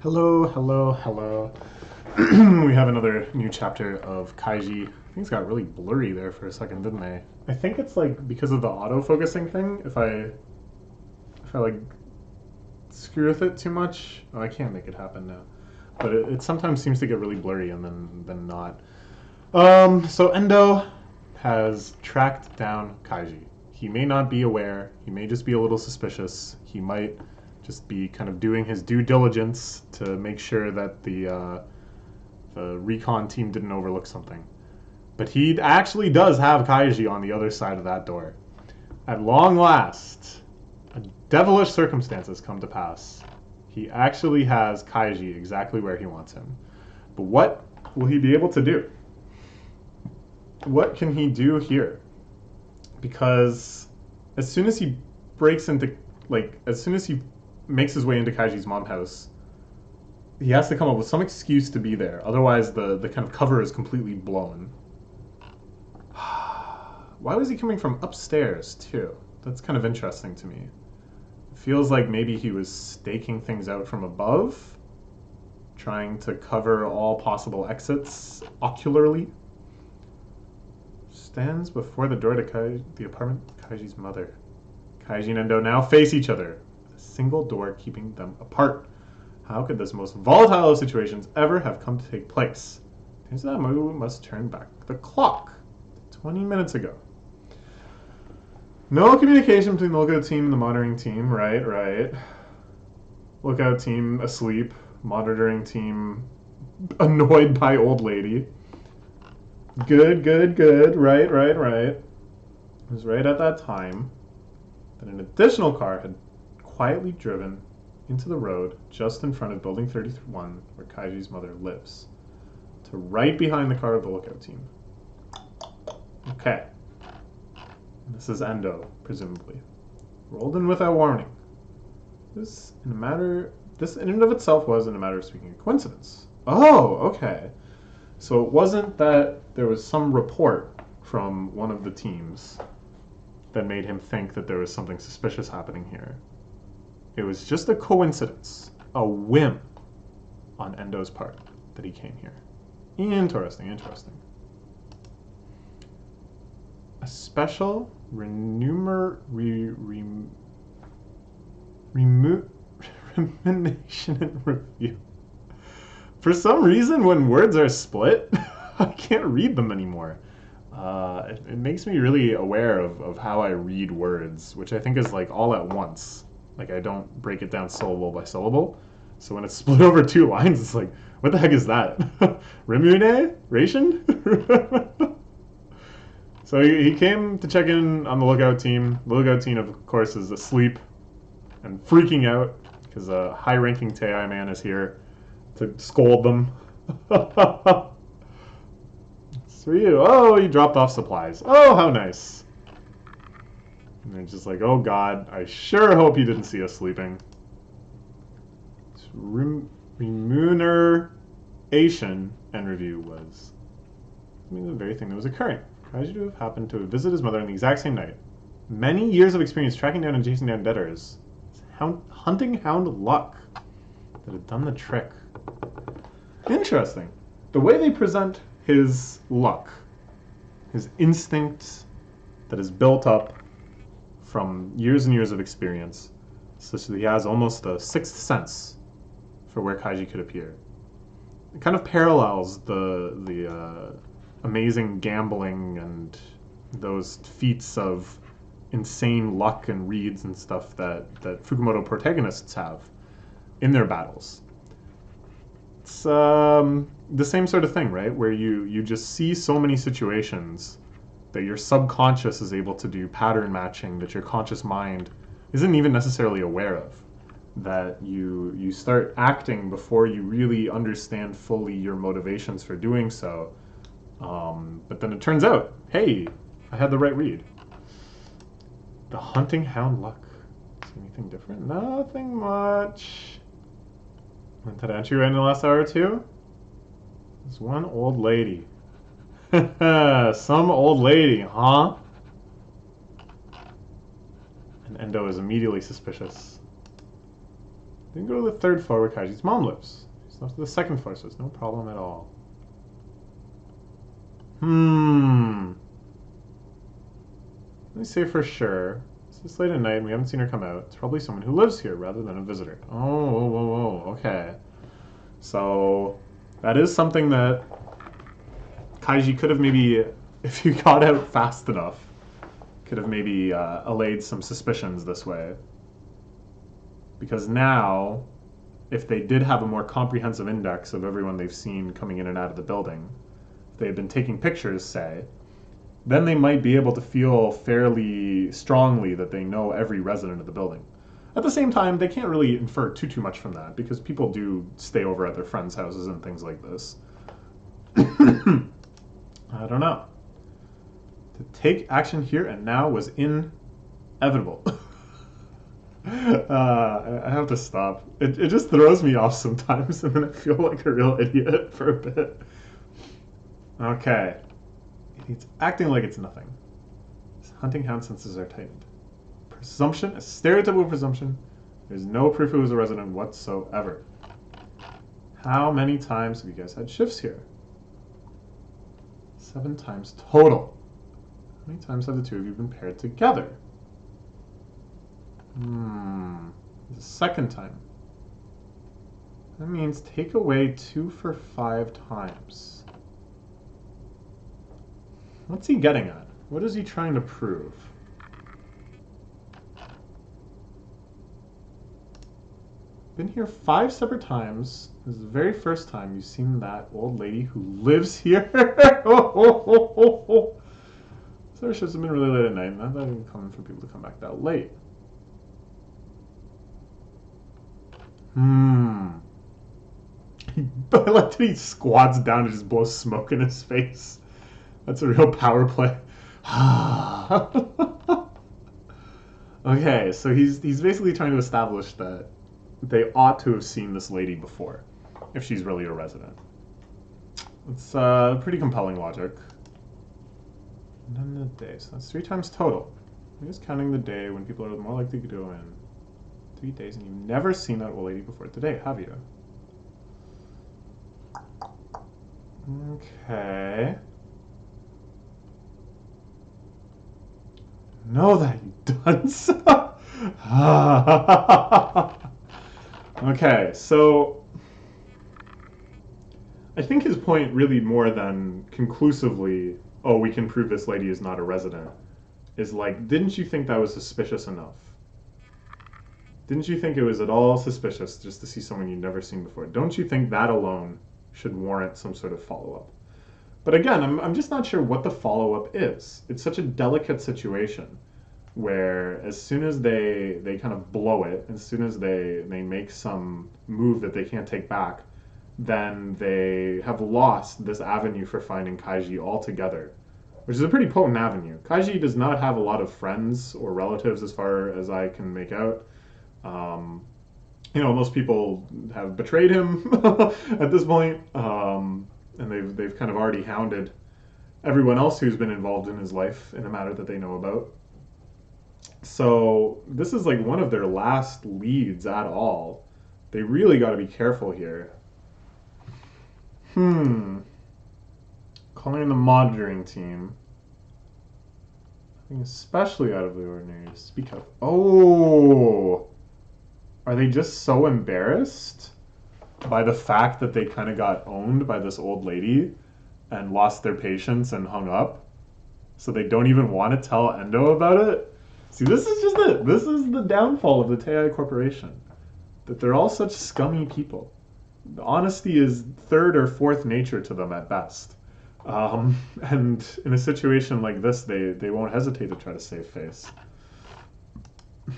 Hello, hello, hello. We have another new chapter of Kaiji. Things got really blurry there for a second, didn't they? I think it's like because of the auto-focusing thing. If I like screw with it too much, oh, I can't make it happen now. But it sometimes seems to get really blurry and then not. So Endo has tracked down Kaiji. He may not be aware. He may just be a little suspicious. He might just be kind of doing his due diligence to make sure that the recon team didn't overlook something. But he actually does have Kaiji on the other side of that door. At long last, a devilish circumstance has come to pass. He actually has Kaiji exactly where he wants him. But what will he be able to do? What can he do here? Because as soon as he breaks into, as soon as he makes his way into Kaiji's mom's house, he has to come up with some excuse to be there. Otherwise, the kind of cover is completely blown. Why was he coming from upstairs, too? That's kind of interesting to me. It feels like maybe he was staking things out from above, trying to cover all possible exits ocularly. Stands before the door to the apartment of Kaiji's mother. Kaiji and Endo now face each other, with a single door keeping them apart. How could this most volatile of situations ever have come to take place? Seems that we must turn back the clock to 20 minutes ago. No communication between the lookout team and the monitoring team. Right. Lookout team asleep. Monitoring team annoyed by old lady. Good. Right. It was right at that time that an additional car had quietly driven into the road just in front of Building 31, where Kaiji's mother lives, to right behind the car of the lookout team. Okay. This is Endo, presumably. Rolled in without warning. This in and of itself was, in a matter of speaking, a coincidence. Oh, okay. So it wasn't that there was some report from one of the teams that made him think that there was something suspicious happening here. It was just a coincidence, a whim on Endo's part that he came here. Interesting. A special rumination and review. For some reason, when words are split, I can't read them anymore. It makes me really aware of how I read words, which I think is like all at once. Like I don't break it down syllable by syllable. So when it's split over two lines, it's like, what the heck is that? Remuneration? So he came to check in on the lookout team. The lookout team, of course, is asleep and freaking out because a high-ranking Tei man is here to scold them. It's for you. Oh, you dropped off supplies. Oh, how nice. And they're just like, oh God, I sure hope you didn't see us sleeping. Remuneration and review was the very thing that was occurring. Kaiji to have happened to visit his mother on the exact same night. Many years of experience tracking down and chasing down debtors. Hunting hound luck that had done the trick. Interesting. The way they present his luck, his instinct that is built up from years and years of experience, such that he has almost a sixth sense for where Kaiji could appear. It kind of parallels the amazing gambling and those feats of insane luck and reads and stuff that Fukumoto protagonists have in their battles. It's the same sort of thing, right? Where you just see so many situations that your subconscious is able to do pattern matching that your conscious mind isn't even necessarily aware of. That you start acting before you really understand fully your motivations for doing so. But then it turns out, hey, I had the right read. The hunting hound luck. Is anything different? Nothing much. Did I answer you in the last hour or two? There's one old lady. Some old lady, huh? And Endo is immediately suspicious. Then go to the third floor where Kaiji's mom lives. She's up to the second floor, so it's no problem at all. Let me say for sure. It's this late at night and we haven't seen her come out. It's probably someone who lives here rather than a visitor. Oh, okay. So that is something that Kaiji could have maybe, if he got out fast enough, could have maybe allayed some suspicions this way. Because now, if they did have a more comprehensive index of everyone they've seen coming in and out of the building, if they had been taking pictures, say, then they might be able to feel fairly strongly that they know every resident of the building. At the same time, they can't really infer too much from that, because people do stay over at their friends' houses and things like this. I don't know. To take action here and now was inevitable. I have to stop. It just throws me off sometimes, and then I feel like a real idiot for a bit. Okay. It's acting like it's nothing. His hunting hound senses are tightened. Presumption, a stereotypical presumption. There's no proof it was a resident whatsoever. How many times have you guys had shifts here? 7 times total. How many times have the two of you been paired together? The second time. That means take away 2 for 5 times. What's he getting at? What is he trying to prove? Been here 5 separate times. This is the very first time you've seen that old lady who lives here. So shifts have been really late at night. Not that even common for people to come back that late. I like that he squats down and just blows smoke in his face. That's a real power play. Okay, so he's basically trying to establish that they ought to have seen this lady before, if she's really a resident. It's pretty compelling logic. And then the day, so that's 3 times total. I'm just counting the day when people are more likely to go in. 3 days, and you've never seen that old lady before today, have you? Okay. Know that, you dunce. Okay, so I think his point really more than conclusively, oh, we can prove this lady is not a resident, is like, didn't you think that was suspicious enough? Didn't you think it was at all suspicious just to see someone you'd never seen before? Don't you think that alone should warrant some sort of follow-up? But again, I'm just not sure what the follow-up is. It's such a delicate situation where as soon as they kind of blow it, as soon as they make some move that they can't take back, then they have lost this avenue for finding Kaiji altogether, which is a pretty potent avenue. Kaiji does not have a lot of friends or relatives as far as I can make out. You know, most people have betrayed him at this point, and they've kind of already hounded everyone else who's been involved in his life in a matter that they know about. So this is like one of their last leads at all. They really got to be careful here. Calling in the monitoring team. Nothing especially out of the ordinary to speak of. Oh! Are they just so embarrassed by the fact that they kind of got owned by this old lady and lost their patience and hung up? So they don't even want to tell Endo about it? See, this is just it. This is the downfall of the Tei Corporation. That they're all such scummy people. The honesty is 3rd or 4th nature to them at best. And in a situation like this, they won't hesitate to try to save face.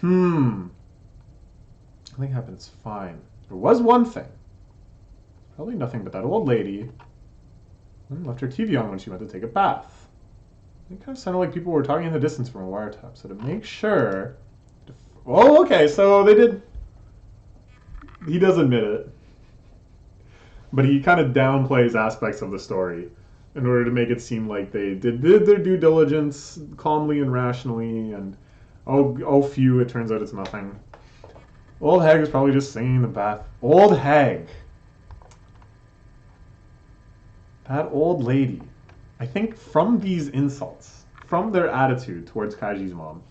Nothing happens fine. There was one thing. Probably nothing but that old lady left her TV on when she went to take a bath. It kind of sounded like people were talking in the distance from a wiretap. So to make sure... Oh, okay, so they did... He does admit it. But he kind of downplays aspects of the story in order to make it seem like they did their due diligence calmly and rationally, and oh phew, it turns out it's nothing. Old hag is probably just singing in the bath. Old hag. That old lady. I think from these insults, from their attitude towards Kaiji's mom,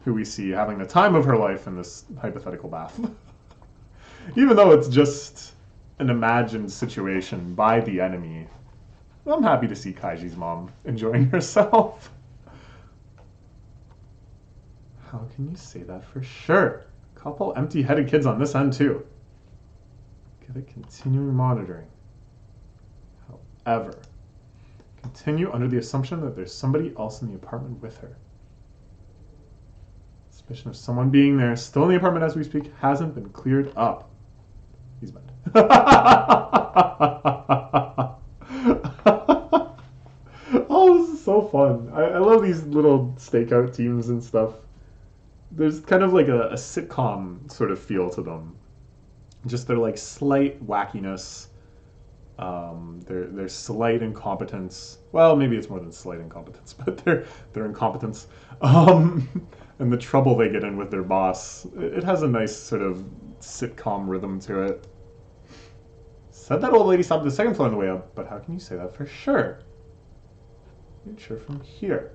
who we see having the time of her life in this hypothetical bath, even though it's just an imagined situation by the enemy, I'm happy to see Kaiji's mom enjoying herself. How can you say that for sure? Couple empty-headed kids on this end too. Give it continuing monitoring. However, continue under the assumption that there's somebody else in the apartment with her. Suspicion of someone being there, still in the apartment as we speak, hasn't been cleared up. He's bad. Oh, this is so fun. I love these little stakeout teams and stuff. There's kind of like a sitcom sort of feel to them. Just their like slight wackiness, their slight incompetence. Well, maybe it's more than slight incompetence, but their incompetence, and the trouble they get in with their boss. It has a nice sort of sitcom rhythm to it. Said that old lady stopped at the second floor on the way up, but how can you say that for sure? You're sure from here.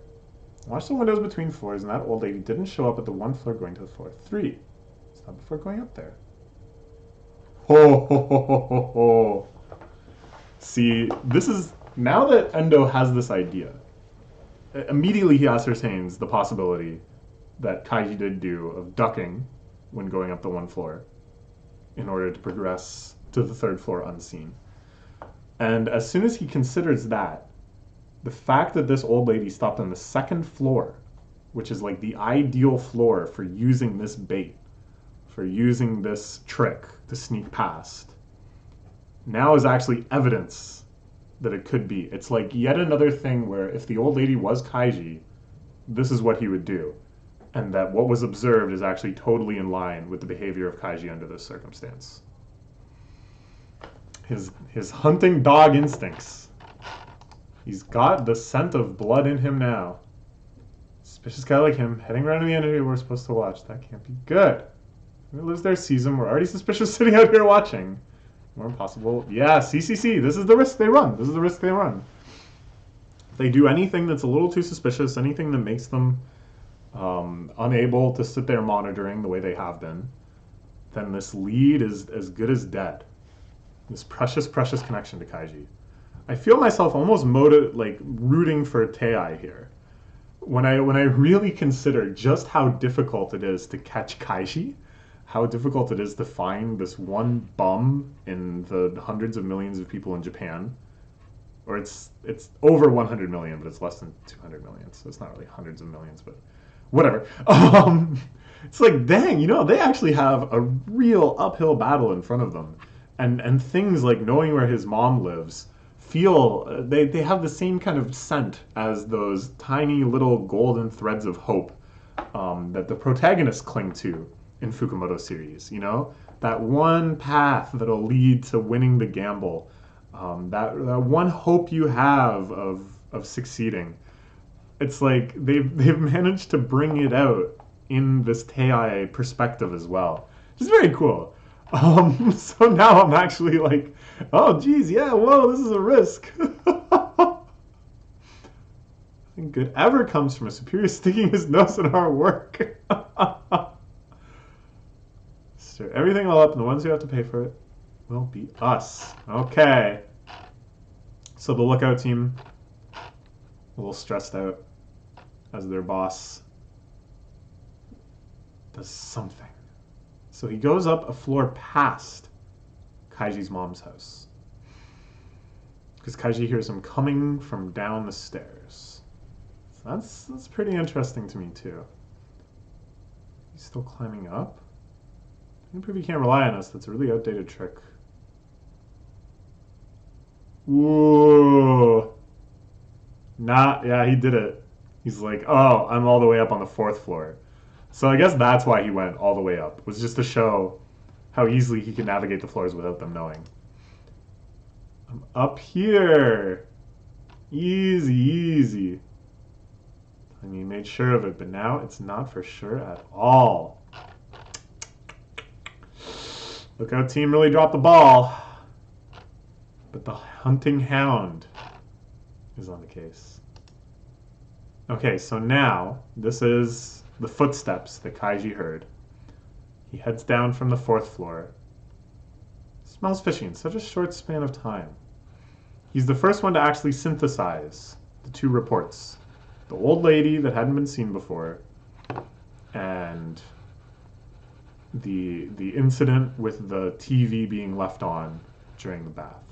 Watch the windows between floors, and that old lady didn't show up at the one floor going to the floor 3. Stop before going up there. Ho ho ho ho ho ho. See, this is, now that Endo has this idea, immediately he ascertains the possibility that Kaiji did do of ducking when going up the one floor in order to progress to the 3rd floor unseen. And as soon as he considers that, the fact that this old lady stopped on the 2nd floor, which is like the ideal floor for using this bait, for using this trick to sneak past, now is actually evidence that it could be. It's like yet another thing where if the old lady was Kaiji, this is what he would do. And that what was observed is actually totally in line with the behavior of Kaiji under this circumstance. His hunting dog instincts. He's got the scent of blood in him now. Suspicious guy like him, heading around to the entity we're supposed to watch. That can't be good. Whoever lives there sees him. We're already suspicious sitting out here watching. More impossible. Yeah, CCC. This is the risk they run. This is the risk they run. If they do anything that's a little too suspicious, anything that makes them unable to sit there monitoring the way they have been, then this lead is as good as dead. This precious, precious connection to Kaiji. I feel myself almost rooting for Tei here. When I really consider just how difficult it is to catch Kaiji, how difficult it is to find this one bum in the hundreds of millions of people in Japan, or it's over 100 million, but it's less than 200 million, so it's not really hundreds of millions, but whatever. It's like, dang, they actually have a real uphill battle in front of them, and things like knowing where his mom lives feel they have the same kind of scent as those tiny little golden threads of hope that the protagonists cling to in Fukumoto series. That one path that'll lead to winning the gamble, that one hope you have of succeeding. It's like they've managed to bring it out in this Tei perspective as well, which is very cool. So now I'm actually like, oh geez, yeah, whoa, this is a risk. Nothing good ever comes from a superior sticking his nose in our work. Stir everything all up, and the ones who have to pay for it will be us. Okay. So the lookout team, a little stressed out as their boss does something. So he goes up a floor past Kaiji's mom's house, because Kaiji hears him coming from down the stairs. So that's pretty interesting to me too. He's still climbing up? I can prove he can't rely on us. That's a really outdated trick. Ooh. Yeah, he did it. He's like, oh, I'm all the way up on the 4th floor. So I guess that's why he went all the way up, was just to show how easily he can navigate the floors without them knowing. I'm up here. Easy, easy. And he made sure of it, but now it's not for sure at all. Lookout team really dropped the ball. But the hunting hound is on the case. Okay, so now this is the footsteps that Kaiji heard. He heads down from the 4th floor. Smells fishy in such a short span of time. He's the first one to actually synthesize the 2 reports. The old lady that hadn't been seen before, and the incident with the TV being left on during the bath.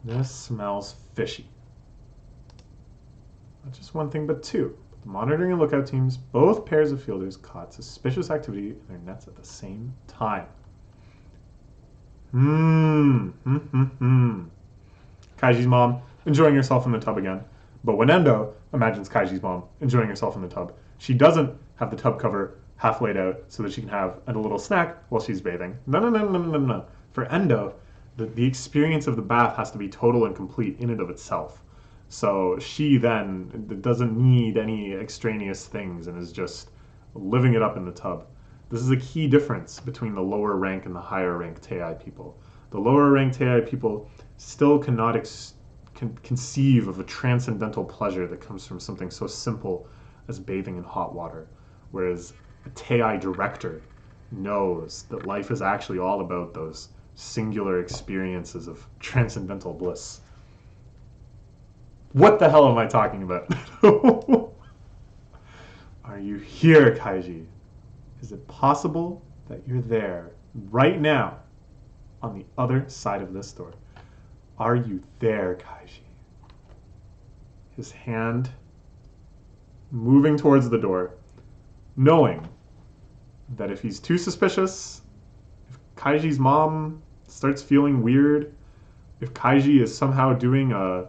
This smells fishy. Not just one thing, but 2. The monitoring and lookout teams, both pairs of fielders caught suspicious activity in their nets at the same time. Kaiji's mom enjoying herself in the tub again. But when Endo imagines Kaiji's mom enjoying herself in the tub, she doesn't have the tub cover half laid out so that she can have a little snack while she's bathing. No. For Endo, the experience of the bath has to be total and complete in and of itself. So she then doesn't need any extraneous things and is just living it up in the tub. This is a key difference between the lower rank and the higher rank Tei people. The lower rank Tei people still cannot conceive of a transcendental pleasure that comes from something so simple as bathing in hot water, whereas a Tei director knows that life is actually all about those singular experiences of transcendental bliss. What the hell am I talking about? Are you here, Kaiji? Is it possible that you're there right now on the other side of this door? Are you there, Kaiji? His hand moving towards the door, knowing that if he's too suspicious, if Kaiji's mom starts feeling weird, if Kaiji is somehow doing a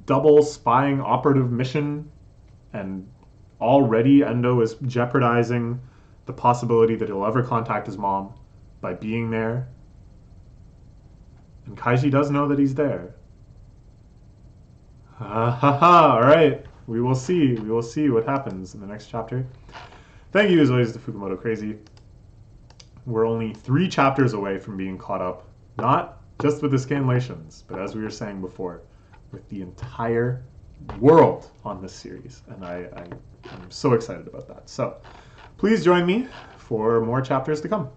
double spying operative mission and already Endo is jeopardizing the possibility that he'll ever contact his mom by being there. And Kaiji does know that he's there. Alright. We will see. We will see what happens in the next chapter. Thank you as always to Fukumoto Crazy. We're only 3 chapters away from being caught up, not just with the scanlations, but as we were saying before, with the entire world on this series. And I'm so excited about that. So please join me for more chapters to come.